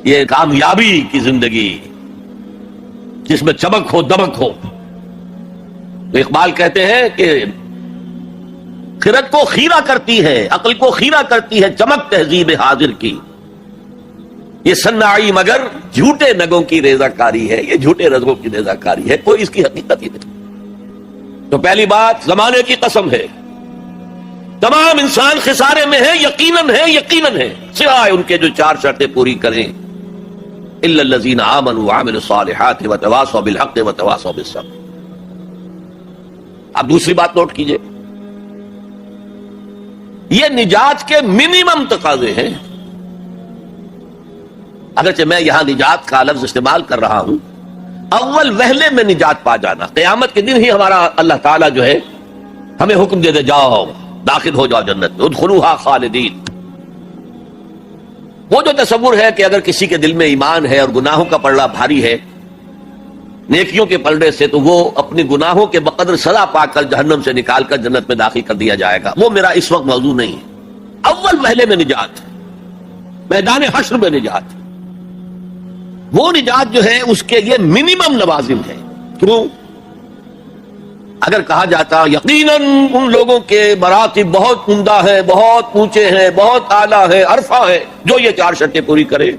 یہ کامیابی کی زندگی جس میں چمک ہو دمک ہو. تو اقبال کہتے ہیں کہ خرد کو خیرہ کرتی ہے، عقل کو خیرہ کرتی ہے چمک تہذیب حاضر کی. یہ صناعی مگر جھوٹے نگوں کی ریزہ کاری ہے، یہ جھوٹے رزقوں کی ریزہ کاری ہے، کوئی اس کی حقیقت ہی نہیں. تو پہلی بات زمانے کی قسم ہے، تمام انسان خسارے میں ہے، یقیناً ہے، یقیناً ہے، سوائے ان کے جو چار شرطیں پوری کریں. الا الذین آمنوا وعملوا الصالحات وتواصوا بالحق وتواصوا بالصبر. اب دوسری بات نوٹ کیجئے، یہ نجات کے منیمم تقاضے ہیں. اگرچہ میں یہاں نجات کا لفظ استعمال کر رہا ہوں، اول وہلے میں نجات پا جانا، قیامت کے دن ہی ہمارا اللہ تعالیٰ جو ہے ہمیں حکم دے جاؤ داخل ہو جاؤ جنت میں، ادخلوها خالدین. وہ جو تصور ہے کہ اگر کسی کے دل میں ایمان ہے اور گناہوں کا پلڑا بھاری ہے نیکیوں کے پلڑے سے، تو وہ اپنی گناہوں کے بقدر سزا پا کر جہنم سے نکال کر جنت میں داخل کر دیا جائے گا، وہ میرا اس وقت موضوع نہیں ہے. اول وہلے میں نجات، میدان حشر میں نجات، وہ نجات جو ہے اس کے یہ منیمم لوازم ہے. کیوں؟ اگر کہا جاتا یقیناً ان لوگوں کے مراتب بہت عمدہ ہیں، بہت اونچے ہیں، بہت اعلیٰ ہیں، عرفہ ہے، جو یہ چار شرطیں پوری کرے،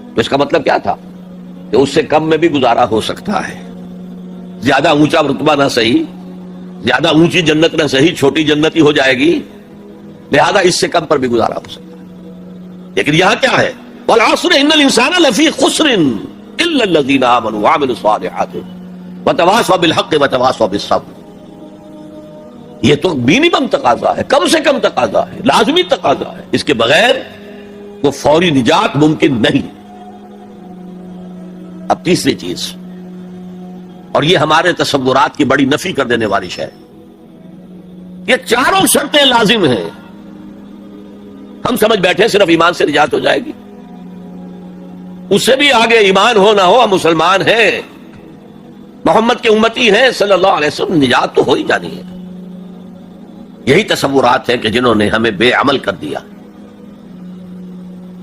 تو اس کا مطلب کیا تھا کہ اس سے کم میں بھی گزارا ہو سکتا ہے. زیادہ اونچا رتبہ نہ صحیح، زیادہ اونچی جنت نہ صحیح، چھوٹی جنت ہی ہو جائے گی، لہذا اس سے کم پر بھی گزارا ہو سکتا ہے. لیکن یہاں کیا ہے؟ والعصر ان الانسان لفی خسر الا الذین آمنوا وعملوا الصالحات وتواصوا بالحق وتواصوا بالصبر. یہ تو منیمم تقاضا ہے، کم سے کم تقاضا ہے، لازمی تقاضا ہے، اس کے بغیر وہ فوری نجات ممکن نہیں. اب تیسری چیز، اور یہ ہمارے تصورات کی بڑی نفی کر دینے والی شے، یہ چاروں شرطیں لازم ہیں. ہم سمجھ بیٹھے صرف ایمان سے نجات ہو جائے گی، اس سے بھی آگے ایمان ہو نہ ہو ہم مسلمان ہیں، محمد کے امتی ہیں صلی اللہ علیہ وسلم، نجات تو ہو ہی جانی ہے. یہی تصورات ہیں کہ جنہوں نے ہمیں بے عمل کر دیا.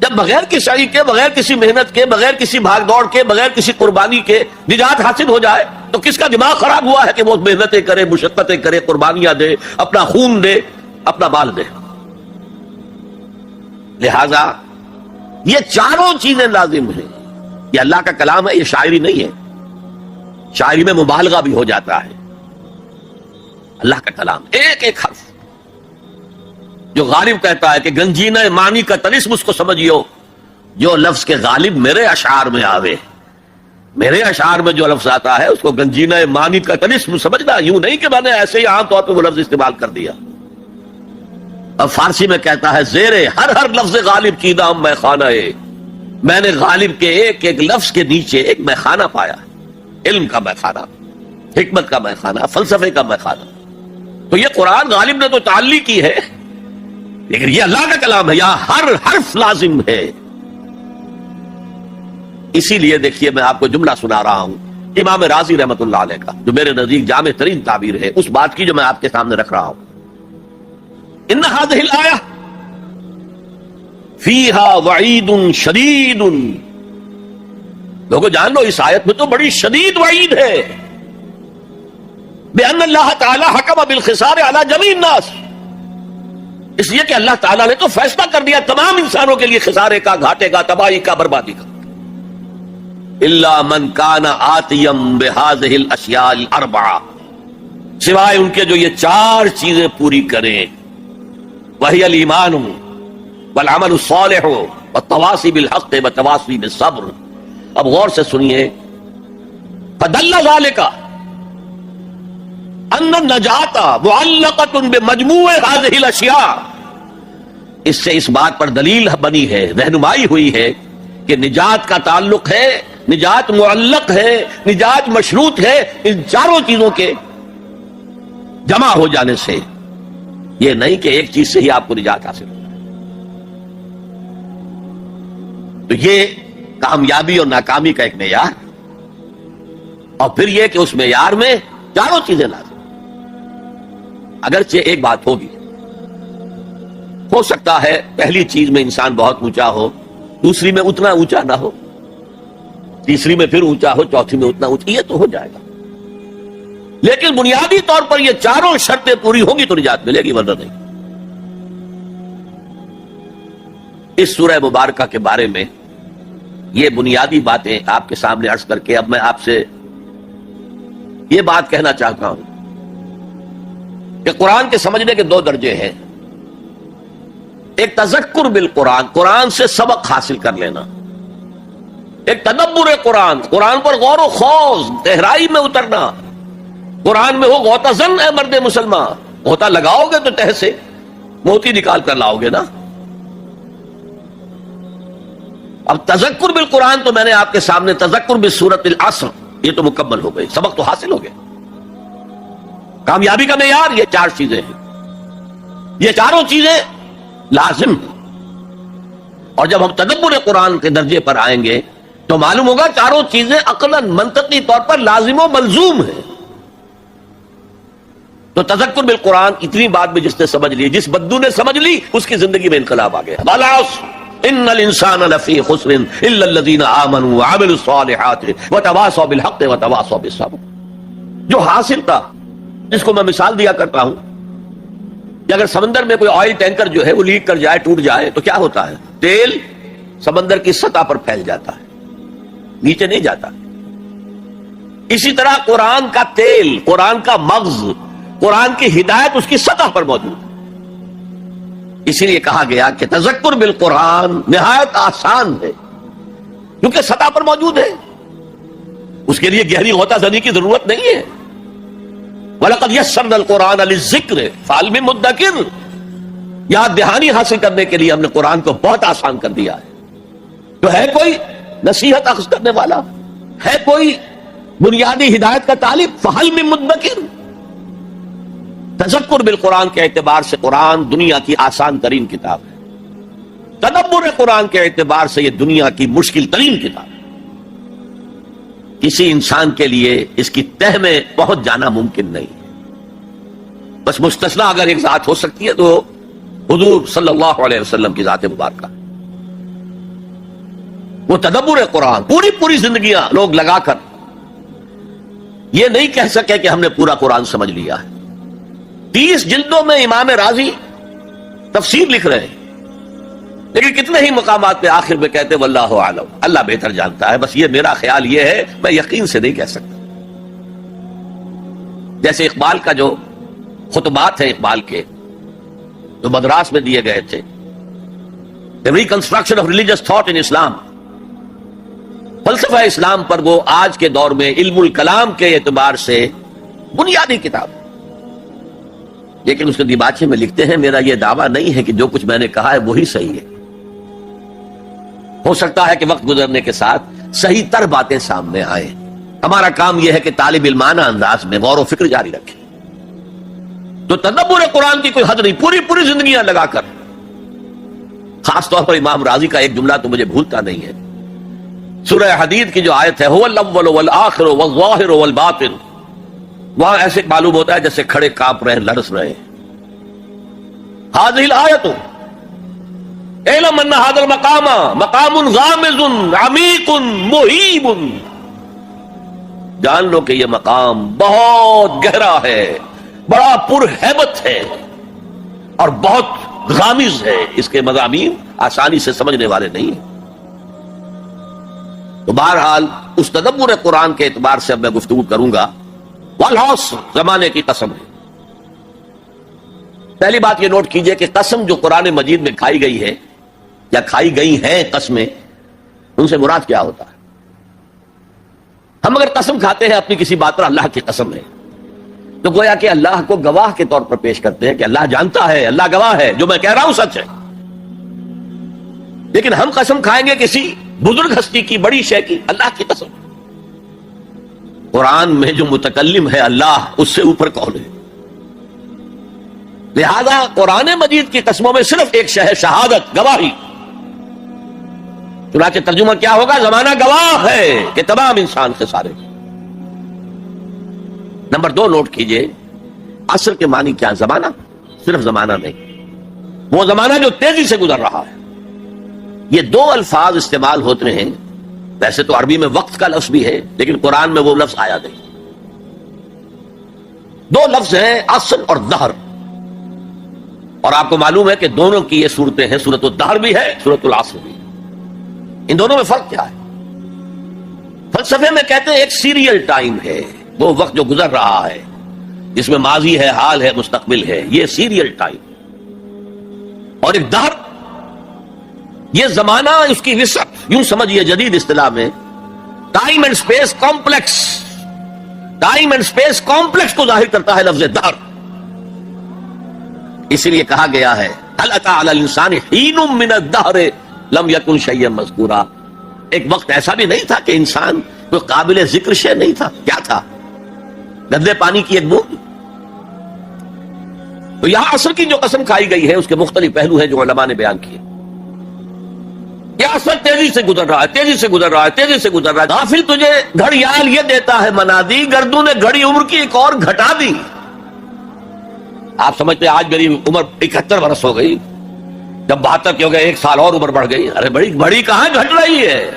جب بغیر کسی کے، بغیر کسی محنت کے، بغیر کسی بھاگ دوڑ کے، بغیر کسی قربانی کے نجات حاصل ہو جائے تو کس کا دماغ خراب ہوا ہے کہ وہ محنتیں کرے، مشقتیں کرے، قربانیاں دے، اپنا خون دے، اپنا مال دے. لہذا یہ چاروں چیزیں لازم ہیں. یہ اللہ کا کلام ہے، یہ شاعری نہیں ہے. شاعری میں مبالغہ بھی ہو جاتا ہے. اللہ کا کلام ایک ایک حرف، جو غالب کہتا ہے کہ گنجینہ معنی کا طلسم اس کو سمجھیو، جو لفظ کے غالب میرے اشعار میں آوے. میرے اشعار میں جو لفظ آتا ہے اس کو گنجینہ معنی کا طلسم سمجھنا، یوں نہیں کہ میں نے ایسے ہی عام طور پہ وہ لفظ استعمال کر دیا. اب فارسی میں کہتا ہے زیرے ہر ہر لفظ غالب چیدہ میں خانہ ہے، میں نے غالب کے ایک ایک لفظ کے نیچے ایک میخانہ پایا، علم کا میخانہ، حکمت کا میخانہ، فلسفے کا میخانہ. تو یہ قرآن غالب نے تو تعلی کی ہے، لیکن یہ اللہ کا کلام ہے، یہاں ہر حرف لازم ہے. اسی لیے دیکھیے میں آپ کو جملہ سنا رہا ہوں امام رازی رحمت اللہ علیہ کا، جو میرے نزدیک جامع ترین تعبیر ہے اس بات کی جو میں آپ کے سامنے رکھ رہا ہوں. ان هذه الآیہ فیہا وعید شدید. لوگوں جان لو اس آیت میں تو بڑی شدید وعید ہے. بأن اللہ تعالی حکم بالخسار علی جمیع الناس، اس لیے کہ اللہ تعالیٰ نے تو فیصلہ کر دیا تمام انسانوں کے لیے خسارے کا، گھاٹے کا، تباہی کا، بربادی کا. الا من کان آتیا بہذہ الاشیاء الاربعہ، سوائے ان کے جو یہ چار چیزیں پوری کریں، وہی الایمان والعمل الصالح والتواصی بالحق والتواصی بالصبر. اب غور سے سنیے، فدل ذلک ان النجات معلقۃ بمجموع هذه الاشیاء. اس سے اس بات پر دلیل بنی ہے، رہنمائی ہوئی ہے کہ نجات کا تعلق ہے، نجات معلق ہے، نجات مشروط ہے ان چاروں چیزوں کے جمع ہو جانے سے. یہ نہیں کہ ایک چیز سے ہی آپ کو نجات حاصل ہو. تو یہ کامیابی اور ناکامی کا ایک معیار، اور پھر یہ کہ اس معیار میں چاروں چیزیں لازم. اگرچہ ایک بات ہوگی، ہو سکتا ہے پہلی چیز میں انسان بہت اونچا ہو، دوسری میں اتنا اونچا نہ ہو، تیسری میں پھر اونچا ہو، چوتھی میں اتنا اونچا، یہ تو ہو جائے گا، لیکن بنیادی طور پر یہ چاروں شرطیں پوری ہوں گی تو نجات ملے گی، ورنہ نہیں۔ اس سورہ مبارکہ کے بارے میں یہ بنیادی باتیں آپ کے سامنے عرض کر کے اب میں آپ سے یہ بات کہنا چاہتا ہوں کہ قرآن کے سمجھنے کے دو درجے ہیں، ایک تذکر بالقرآن، قرآن سے سبق حاصل کر لینا، ایک تدبر قرآن، قرآن پر غور و خوض، گہرائی میں اترنا، قرآن میں ہو غوطہ زن اے مرد مسلمان، غوطہ لگاؤ گے تو تہ سے موتی نکال کر لاؤ گے نا۔ اب تذکر بالقرآن تو میں نے آپ کے سامنے تذکر بالسورۃ العصر، یہ تو مکمل ہو گئی، سبق تو حاصل ہو گیا۔ کامیابی کا معیار یہ چار چیزیں ہیں، یہ چاروں چیزیں لازم ہیں، اور جب ہم تدبر قرآن کے درجے پر آئیں گے تو معلوم ہوگا چاروں چیزیں عقلاً منطقی طور پر لازم و ملزوم ہیں۔ تو تذکر بالقرآن اتنی بات بھی جس نے سمجھ لی، جس بدو نے سمجھ لی، اس کی زندگی میں انقلاب آ گیا۔ والعصر ان الانسان لفی خسر الا الذین آمنوا وعملوا الصالحات وتواصوا بالحق وتواصوا بالصبر۔ جو حاصل تھا، جس کو میں مثال دیا کرتا ہوں کہ اگر سمندر میں کوئی آئل ٹینکر جو ہے وہ لیک کر جائے، ٹوٹ جائے تو کیا ہوتا ہے؟ تیل سمندر کی سطح پر پھیل جاتا ہے، نیچے نہیں جاتا۔ اسی طرح قرآن کا تیل، قرآن کا مغز، قرآن کی ہدایت اس کی سطح پر موجود ہے۔ اسی لیے کہا گیا کہ تذکر بالقرآن نہایت آسان ہے، کیونکہ سطح پر موجود ہے، اس کے لیے گہری غوطہ زنی کی ضرورت نہیں ہے۔ وَلَقَدْ يَسَّرْنَا الْقُرْآنَ لِلذِّكْرِ فَهَلْ مِن مُدَّكِرٍ، یاد دہانی حاصل کرنے کے لیے ہم نے قرآن کو بہت آسان کر دیا ہے۔ تو ہے کوئی نصیحت اخذ کرنے والا، ہے کوئی بنیادی ہدایت کا طالب، فَهَلْ مِن مُدَّكِرٍ۔ تذکر بالقرآن کے اعتبار سے قرآن دنیا کی آسان ترین کتاب ہے، تدبر قرآن کے اعتبار سے یہ دنیا کی مشکل ترین کتاب ہے۔ کسی انسان کے لیے اس کی تہ میں پہنچ جانا ممکن نہیں ہے، بس مستثنا اگر ایک ذات ہو سکتی ہے تو حضور صلی اللہ علیہ وسلم کی ذات مبارکہ۔ وہ تدبر قرآن پوری زندگیاں لوگ لگا کر یہ نہیں کہہ سکے کہ ہم نے پورا قرآن سمجھ لیا ہے۔ 30 جلدوں میں امام رازی تفسیر لکھ رہے ہیں، لیکن کتنے ہی مقامات پہ آخر میں کہتے واللہ اعلم، اللہ بہتر جانتا ہے، بس یہ میرا خیال یہ ہے، میں یقین سے نہیں کہہ سکتا۔ جیسے اقبال کا جو خطبات ہیں اقبال کے، جو مدراس میں دیے گئے تھے، The Reconstruction of Religious Thought in Islam، فلسفہ اسلام پر وہ آج کے دور میں علم الکلام کے اعتبار سے بنیادی کتاب، لیکن اس کے دیباچے میں لکھتے ہیں میرا یہ دعویٰ نہیں ہے کہ جو کچھ میں نے کہا ہے وہی صحیح ہے، ہو سکتا ہے کہ وقت گزرنے کے ساتھ صحیح تر باتیں سامنے آئیں، ہمارا کام یہ ہے کہ طالب علمانہ انداز میں غور و فکر جاری رکھیں۔ تو تدبر قرآن کی کوئی حد نہیں، پوری زندگیاں لگا کر، خاص طور پر امام رازی کا ایک جملہ تو مجھے بھولتا نہیں ہے، سورہ حدید کی جو آیت ہے هو الاول والآخر والظاہر والباطن، وہاں ایسے معلوم ہوتا ہے جیسے کھڑے کانپ رہے، لرز رہے۔ هذه الآیت اعلم ان هذا المقام مقام غامض عمیق مہیب، جان لو کہ یہ مقام بہت گہرا ہے، بڑا پرہیبت ہے اور بہت غامض ہے، اس کے مضامین آسانی سے سمجھنے والے نہیں ہیں۔ تو بہرحال اس تدبر قرآن کے اعتبار سے اب میں گفتگو کروں گا۔ والعصر، زمانے کی قسم ہے۔ پہلی بات یہ نوٹ کیجئے کہ قسم جو قرآن مجید میں کھائی گئی ہے یا کھائی گئی ہیں قسمیں، ان سے مراد کیا ہوتا ہے؟ ہم اگر قسم کھاتے ہیں اپنی کسی بات پر، اللہ کی قسم ہے، تو گویا کہ اللہ کو گواہ کے طور پر پیش کرتے ہیں کہ اللہ جانتا ہے، اللہ گواہ ہے، جو میں کہہ رہا ہوں سچ ہے۔ لیکن ہم قسم کھائیں گے کسی بزرگ ہستی کی، بڑی شے کی، اللہ کی قسم۔ قرآن میں جو متکلم ہے اللہ، اس سے اوپر کون ہے؟ لہذا قرآن مجید کی قسموں میں صرف ایک شے ہے، شہادت، گواہی۔ چنانچہ ترجمہ کیا ہوگا؟ زمانہ گواہ ہے کہ تمام انسان سے سارے۔ نمبر 2 نوٹ کیجئے، عصر کے معنی کیا؟ زمانہ، صرف زمانہ نہیں، وہ زمانہ جو تیزی سے گزر رہا ہے، یہ دو الفاظ استعمال ہوتے ہیں. ویسے تو عربی میں وقت کا لفظ بھی ہے لیکن قرآن میں وہ لفظ آیا نہیں. دو لفظ ہیں عصر اور دہر، اور آپ کو معلوم ہے کہ دونوں کی یہ صورتیں ہیں، سورۃ الدہر بھی ہے، سورۃ العصر بھی ہے. ان دونوں میں فرق کیا ہے؟ فلسفے میں کہتے ہیں ایک سیریل ٹائم ہے، وہ وقت جو گزر رہا ہے جس میں ماضی ہے، حال ہے، مستقبل ہے، یہ سیریل ٹائم. اور ایک دہر، یہ زمانہ، اس کی وسعت، یوں سمجھیے جدید اصطلاح میں time and space complex, time and space complex کو ظاہر کرتا ہے لفظ دہر. اسی لیے کہا گیا ہے هل اتى على الانسان حين من الدهر لم يكن شيئا مذكورا. ایک وقت ایسا بھی نہیں تھا کہ انسان کوئی قابل ذکر شے نہیں تھا. کیا تھا؟ گندے پانی کی ایک بوند. تو یہاں عصر کی جو قسم کھائی گئی ہے اس کے مختلف پہلو ہیں جو علماء نے بیان کیے. یہ عصر تیزی سے گزر رہا ہے، تیزی سے گزر رہا ہے، تیزی سے گزر رہا ہے. غافل تجھے گھڑیال یہ دیتا ہے منادی، گردوں نے گھڑی عمر کی ایک اور گھٹا دی. آپ سمجھتے ہیں آج میری عمر 71 برس ہو گئی، جب 72 کی ہو گئے 1 سال اور عمر بڑھ گئی. ارے بڑی کہاں گھٹ رہی ہے؟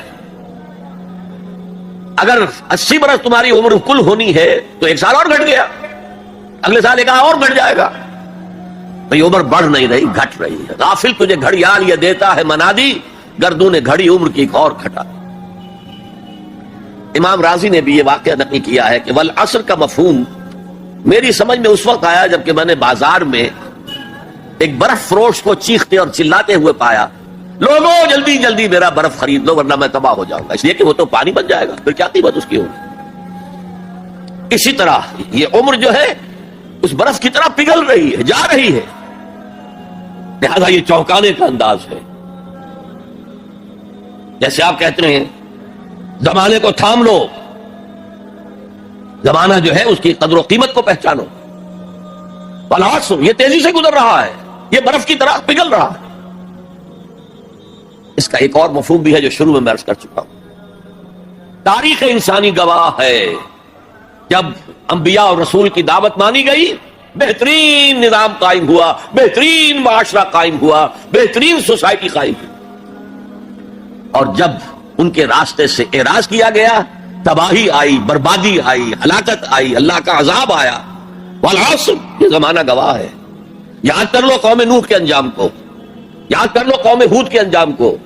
اگر 80 برس تمہاری عمر کل ہونی ہے تو 1 سال اور گھٹ گیا، اگلے سال 1 اور گھٹ جائے گا. بھئی عمر بڑھ نہیں رہی، گھٹ رہی ہے. غافل تجھے گھڑیال یہ دیتا ہے منادی، گردوں نے گھڑی عمر کی ایک اور گھٹا. امام رازی نے بھی یہ واقعہ نقل کیا ہے کہ والعصر کا مفہوم میری سمجھ میں اس وقت آیا جبکہ میں نے بازار میں ایک برف فروش کو چیختے اور چلاتے ہوئے پایا، لوگوں جلدی جلدی میرا برف خرید لو ورنہ میں تباہ ہو جاؤں گا. اس لیے کہ وہ تو پانی بن جائے گا، پھر کیا قیمت اس کی ہوگی. اسی طرح یہ عمر جو ہے اس برف کی طرح پگھل رہی ہے، جا رہی ہے. لہذا یہ چونکانے کا انداز ہے. جیسے آپ کہتے ہیں زمانے کو تھام لو، زمانہ جو ہے اس کی قدر و قیمت کو پہچانو. والعصر، یہ تیزی سے گزر رہا ہے، یہ برف کی طرح پگھل رہا ہے. اس کا ایک اور مفہوم بھی ہے جو شروع میں عرض کر چکا ہوں. تاریخ انسانی گواہ ہے، جب انبیاء اور رسول کی دعوت مانی گئی، بہترین نظام قائم ہوا، بہترین معاشرہ قائم ہوا، بہترین سوسائٹی قائم ہوئی. اور جب ان کے راستے سے اعراض کیا گیا، تباہی آئی، بربادی آئی، ہلاکت آئی، اللہ کا عذاب آیا. والعصر، یہ زمانہ گواہ ہے. یاد کر لو قوم نوح کے انجام کو، یاد کر لو قوم ہود کے انجام کو،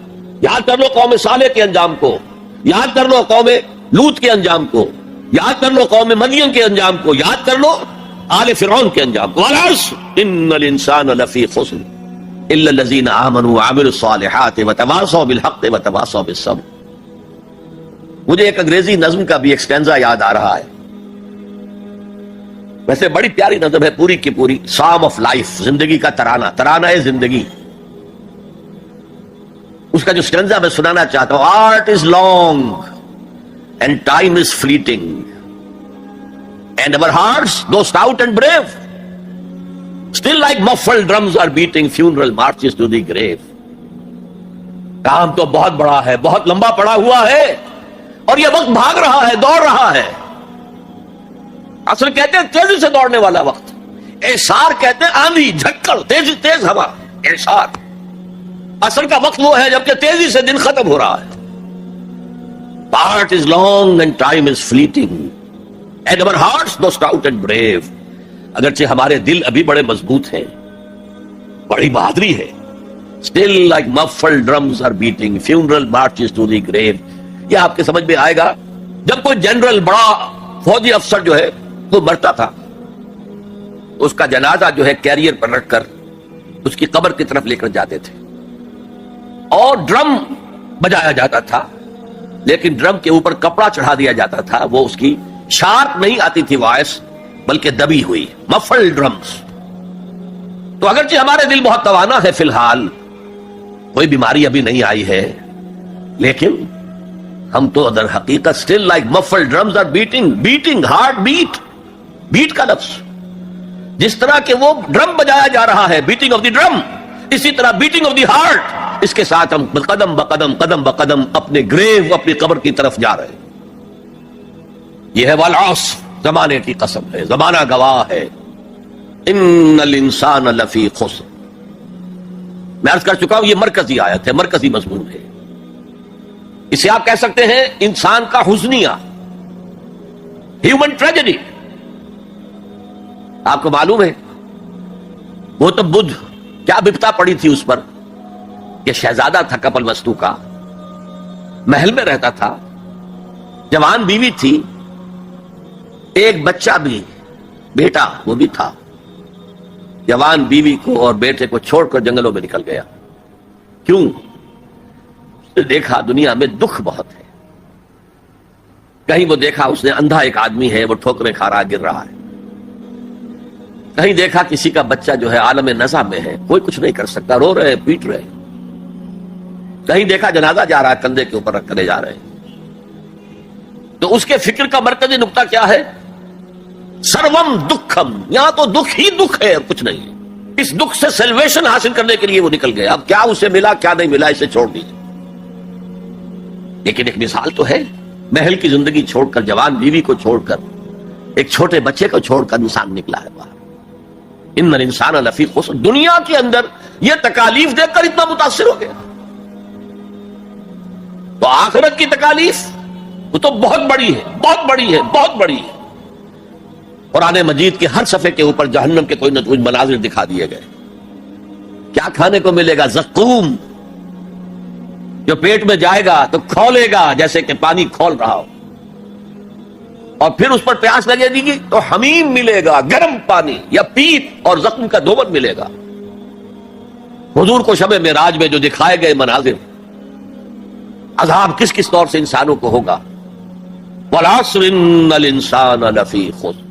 یاد کر لو قوم صالح کے انجام کو، یاد کر لو قوم لوط کے انجام کو، یاد کر لو قوم مدین کے انجام کو، یاد کر لو آل فرعون کے انجام کو. والعصر ان الانسان لفی خسر الا الذین آمنوا وعملوا الصالحات وتواصوا بالحق وتواصوا بالصبر. مجھے ایک انگریزی نظم کا بھی ایک سٹینزا یاد آ رہا ہے. ویسے بڑی پیاری نظم ہے، پوری کی پوری سام آف لائف، زندگی کا ترانہ، ترانہ ہے زندگی. اس کا جو سٹینزا میں سنانا چاہتا ہوں: art is long and time is fleeting and our hearts, though stout and brave, still like muffled drums are beating funeral marches to the grave. کام تو بہت بڑا ہے، بہت لمبا پڑا ہوا ہے، اور یہ وقت بھاگ رہا ہے، دوڑ رہا ہے. اصل کہتے ہیں تیزی سے دوڑنے والا وقت. اعصار کہتے ہیں آندھی، جھکڑ، تیز ہوا، اعصار. اصل کا وقت وہ ہے جبکہ تیزی سے دن ختم ہو رہا ہے. Part is long and time is fleeting. And our hearts, though stout and brave. اگرچہ ہمارے دل ابھی بڑے مضبوط ہیں، بڑی بہادری ہے. Still like muffled drums are beating funeral marches to the grave. یہ آپ کے سمجھ میں آئے گا جب کوئی جنرل، بڑا فوجی افسر جو ہے وہ مرتا تھا، اس کا جنازہ جو ہے کیریئر پر رکھ کر اس کی قبر کی طرف لے کر جاتے تھے، اور ڈرم بجایا جاتا تھا، لیکن ڈرم کے اوپر کپڑا چڑھا دیا جاتا تھا. وہ اس کی شارپ نہیں آتی تھی وائس، بلکہ دبی ہوئی، مفل ڈرمز. تو اگرچہ ہمارے دل بہت توانا ہے، فی الحال کوئی بیماری ابھی نہیں آئی ہے، لیکن ہم تو در حقیقت still like muffled drums are beating heart beat. Beat کا لفظ جس طرح کہ وہ ڈرم بجایا جا رہا ہے، بیٹنگ آف دی ڈرم، اسی طرح بیٹنگ آف دی ہارٹ، اس کے ساتھ ہم قدم بقدم قدم بقدم اپنے گریو، اپنی قبر کی طرف جا رہے ہیں. یہ ہے والعصر، زمانے کی قسم ہے، زمانہ گواہ ہے. ان الانسان لفی خسر. میں عرض کر چکا ہوں یہ مرکزی آیت ہے، مرکزی مضمون ہے. اسے آپ کہہ سکتے ہیں انسان کا حزنیہ، ہیومن ٹریجڈی. آپ کو معلوم ہے وہ تو بدھ کیا بپتا پڑی تھی اس پر کہ شہزادہ تھا کپل وستو کا، محل میں رہتا تھا، جوان بیوی تھی، ایک بچہ بھی، بیٹا وہ بھی تھا. جوان بیوی کو اور بیٹے کو چھوڑ کر جنگلوں میں نکل گیا. کیوں؟ اس نے دیکھا دنیا میں دکھ بہت ہے. کہیں وہ دیکھا اس نے اندھا ایک آدمی ہے وہ ٹھوکریں کھا رہا گر رہا ہے. کہیں دیکھا کسی کا بچہ جو ہے عالم نزع میں ہے، کوئی کچھ نہیں کر سکتا، رو رہے پیٹ رہے. کہیں دیکھا جنازہ جا رہا ہے کندھے کے اوپر رکھ کر لے جا رہے ہیں. تو اس کے فکر کا مرکزی نقطہ کیا ہے؟ سروم دکھم، یہاں تو دکھ ہی دکھ ہے اور کچھ نہیں ہے. اس دکھ سے سیلویشن حاصل کرنے کے لیے وہ نکل گیا. اب کیا اسے ملا کیا نہیں ملا اسے چھوڑ دیجیے. لیکن ایک مثال تو ہے، محل کی زندگی چھوڑ کر، جوان بیوی کو چھوڑ کر، ایک چھوٹے بچے کو چھوڑ کر انسان نکلا ہے باہر. ان الانسان لفی خسر. دنیا کے اندر یہ تکالیف دیکھ کر اتنا متاثر ہو گیا، تو آخرت کی تکالیف وہ تو بہت بڑی ہے، بہت بڑی ہے، بہت بڑی ہے. قرآن مجید کے ہر صفحے کے اوپر جہنم کے کوئی نہ کوئی مناظر دکھا دیے گئے. کیا کھانے کو ملے گا؟ زقوم، جو پیٹ میں جائے گا تو کھولے گا جیسے کہ پانی کھول رہا ہو، اور پھر اس پر پیاس لگے گی تو حمیم ملے گا، گرم پانی، یا پیپ اور زخم کا دھون ملے گا. حضور کو شب معراج میں جو دکھائے گئے مناظر، عذاب کس کس طور سے انسانوں کو ہوگا. والعصر ان الانسان لفی خسر.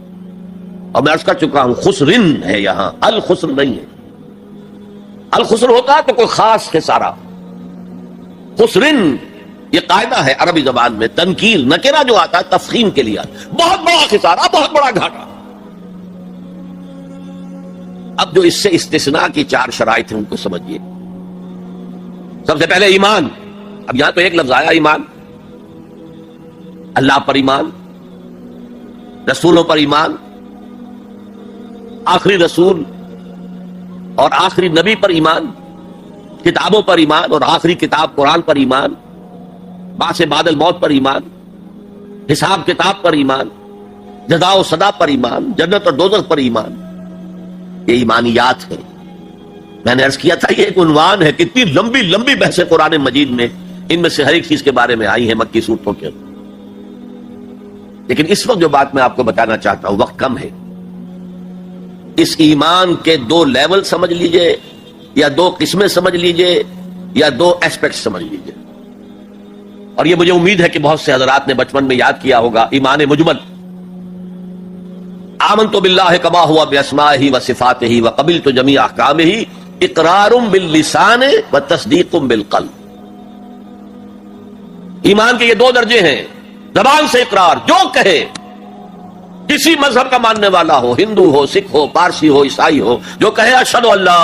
اور میں عرض کر چکا ہوں خسرن ہے یہاں، الخسر نہیں ہے. الخسر ہوتا ہے تو کوئی خاص خسارہ. خسرن یہ قاعدہ ہے عربی زبان میں، تنکیر نکرہ جو آتا ہے تفخیم کے لیے، بہت بڑا خسارہ، بہت بڑا گھاٹا. اب جو اس سے استثناء کی 4 شرائط ہیں ان کو سمجھیے. سب سے پہلے ایمان. اب یہاں تو ایک لفظ آیا ایمان. اللہ پر ایمان، رسولوں پر ایمان، آخری رسول اور آخری نبی پر ایمان، کتابوں پر ایمان اور آخری کتاب قرآن پر ایمان، بعث بعد الموت پر ایمان، حساب کتاب پر ایمان، جزا و سزا پر ایمان، جنت اور دوزخ پر ایمان. یہ ایمانیات ہے. میں نے عرض کیا تھا یہ ایک عنوان ہے. کتنی لمبی لمبی بحثیں قرآن مجید میں ان میں سے ہر ایک چیز کے بارے میں آئی ہیں مکی صورتوں کے. لیکن اس وقت جو بات میں آپ کو بتانا چاہتا ہوں، وقت کم ہے، اس ایمان کے 2 لیول سمجھ لیجئے، یا 2 قسمیں سمجھ لیجئے، یا 2 ایسپیکٹ سمجھ لیجئے. اور یہ مجھے امید ہے کہ بہت سے حضرات نے بچپن میں یاد کیا ہوگا. ایمان مجمل، آمنت باللہ کما ہوا باسمائہ وصفاتہ وقبلت جمیع احکامہ اقرار باللسان وتصدیق بالقلب. ایمان کے یہ 2 درجے ہیں. زبان سے اقرار، جو کہے، کسی مذہب کا ماننے والا ہو، ہندو ہو، سکھ ہو، پارسی ہو، عیسائی ہو، جو کہے اشہد ان لا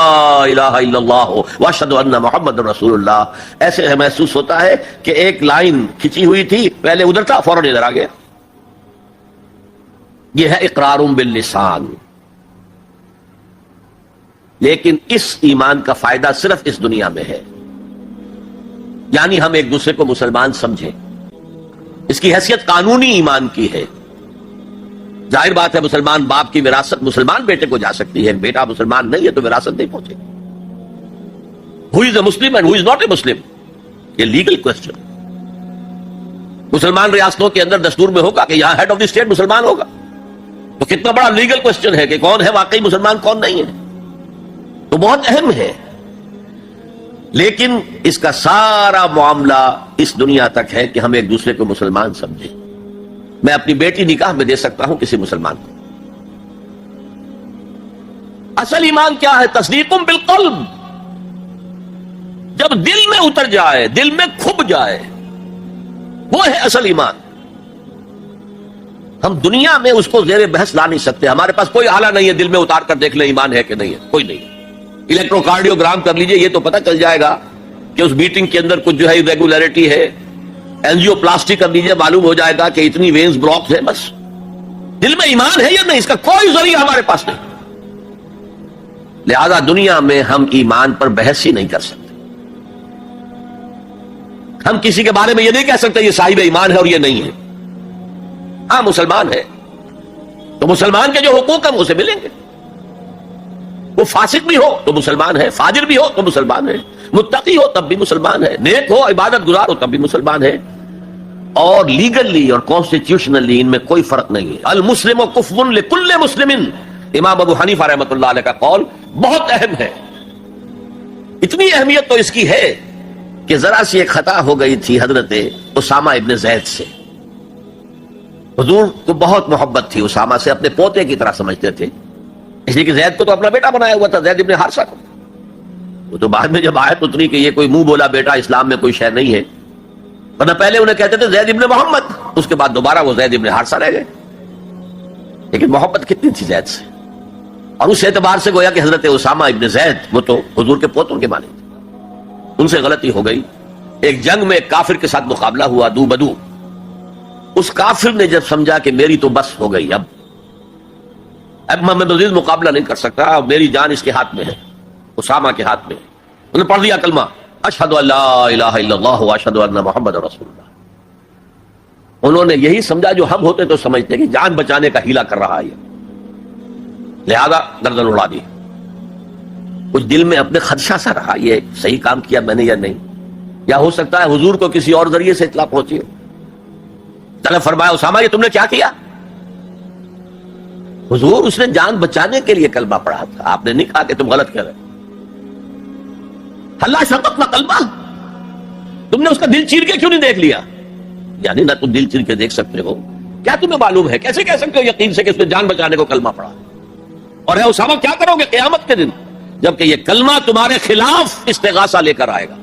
الہ الا اللہ واشہد ان محمد رسول اللہ، ایسے محسوس ہوتا ہے کہ ایک لائن کھچی ہوئی تھی، پہلے ادھر تھا فوراً ادھر آ گیا. یہ ہے اقرار باللسان. لیکن اس ایمان کا فائدہ صرف اس دنیا میں ہے، یعنی ہم ایک دوسرے کو مسلمان سمجھیں. اس کی حیثیت قانونی ایمان کی ہے. ظاہر بات ہے مسلمان باپ کی وراثت مسلمان بیٹے کو جا سکتی ہے، بیٹا مسلمان نہیں ہے تو وراثت نہیں پہنچے. who is a Muslim and who is not a Muslim؟ یہ لیگل کوسچن. مسلمان ریاستوں کے اندر دستور میں ہوگا کہ یہاں ہیڈ آف دی اسٹیٹ مسلمان ہوگا، تو کتنا بڑا لیگل کوسچن ہے کہ کون ہے واقعی مسلمان کون نہیں ہے. تو بہت اہم ہے. لیکن اس کا سارا معاملہ اس دنیا تک ہے کہ ہم ایک دوسرے کو مسلمان سمجھیں. میں اپنی بیٹی نکاح میں دے سکتا ہوں کسی مسلمان کو. اصل ایمان کیا ہے؟ تصدیق بالقلب. جب دل میں اتر جائے، دل میں کھب جائے، وہ ہے اصل ایمان. ہم دنیا میں اس کو زیر بحث لا نہیں سکتے. ہمارے پاس کوئی آلہ نہیں ہے دل میں اتار کر دیکھ لیں ایمان ہے کہ نہیں ہے، کوئی نہیں. الیکٹروکارڈیوگرام کر لیجئے، یہ تو پتہ چل جائے گا کہ اس میٹنگ کے اندر کچھ جو ہے ریگولیرٹی ہے. اینجیو پلاسٹی کر لیجئے، معلوم ہو جائے گا کہ اتنی وینز بلاک ہے. بس دل میں ایمان ہے یا نہیں، اس کا کوئی ذریعہ ہمارے پاس نہیں. لہذا دنیا میں ہم ایمان پر بحث ہی نہیں کر سکتے. ہم کسی کے بارے میں یہ نہیں کہہ سکتے یہ صاحب ایمان ہے اور یہ نہیں ہے. ہاں مسلمان ہے تو مسلمان کے جو حقوق ہیں اسے ملیں گے. وہ فاسق بھی ہو تو مسلمان ہے، فاجر بھی ہو تو مسلمان ہے، متقی ہو تب بھی مسلمان ہے، نیک ہو عبادت گزار ہو تب بھی مسلمان ہے. اور لیگلی اور کانسٹیٹیوشنلی ان میں کوئی فرق نہیں ہے. المسلم کفر لکل مسلم، امام ابو حنیفہ رحمۃ اللہ علیہ کا قول بہت اہم ہے. اتنی اہمیت تو اس کی ہے کہ ذرا سی ایک خطا ہو گئی تھی حضرت اسامہ ابن زید سے. حضور کو بہت محبت تھی اسامہ سے، اپنے پوتے کی طرح سمجھتے تھے، اس لیے کہ زید کو تو اپنا بیٹا بنایا ہوا تھا، زید ابن حارثہ کو. وہ تو بعد میں جب آیت اتری کہ یہ کوئی منہ بولا بیٹا اسلام میں کوئی شے نہیں ہے، ورنہ پہلے انہیں کہتے تھے زید ابن محمد، اس کے بعد دوبارہ وہ زید ابن حارثہ رہ گئے. لیکن محبت کتنی تھی زید سے، اور اس اعتبار سے گویا کہ حضرت اسامہ ابن زید وہ تو حضور کے پوتوں کے مانے تھے. ان سے غلطی ہو گئی. ایک جنگ میں ایک کافر کے ساتھ مقابلہ ہوا دو بدو. اس کافر نے جب سمجھا کہ میری تو بس ہو گئی، اب میں مزید مقابلہ نہیں کر سکتا، میری جان اس کے ہاتھ میں ہے، اسامہ کے ہاتھ میں ہے. انہوں نے پڑھ دیا کلمہ اشہد ان لا الہ الا اللہ واشہد ان محمد رسول اللہ. انہوں نے یہی سمجھا جو ہم ہوتے تو سمجھتے کہ جان بچانے کا ہیلا کر رہا ہے، لہذا گردن اڑا دی. کچھ دل میں اپنے خدشہ سا رہا یہ صحیح کام کیا میں نے یا نہیں، یا ہو سکتا ہے حضور کو کسی اور ذریعے سے اطلاع پہنچی ہو. چلے فرمایا اسامہ یہ تم نے کیا کیا؟ حضور اس نے جان بچانے کے لیے کلمہ پڑھا تھا، آپ نے نہیں کہا کہ تم غلط کر رہے. اللہ شققنا قلبہ، تم نے اس کا دل چیر کے کیوں نہیں دیکھ لیا؟ یعنی نہ تم دل چیر کے دیکھ سکتے ہو، کیا تمہیں معلوم ہے؟ کیسے کہہ سکتے ہو یقین سے کہ اس نے جان بچانے کو کلمہ پڑھا؟ اور ہے اسامہ کیا کرو گے قیامت کے دن جبکہ یہ کلمہ تمہارے خلاف استغاثہ لے کر آئے گا؟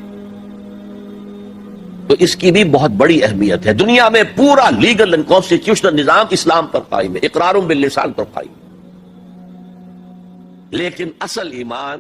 تو اس کی بھی بہت بڑی اہمیت ہے. دنیا میں پورا لیگل اینڈ کانسٹیٹیوشنل نظام اسلام پر قائم ہے، اقرار باللسان پر قائم ہے، لیکن اصل ایمان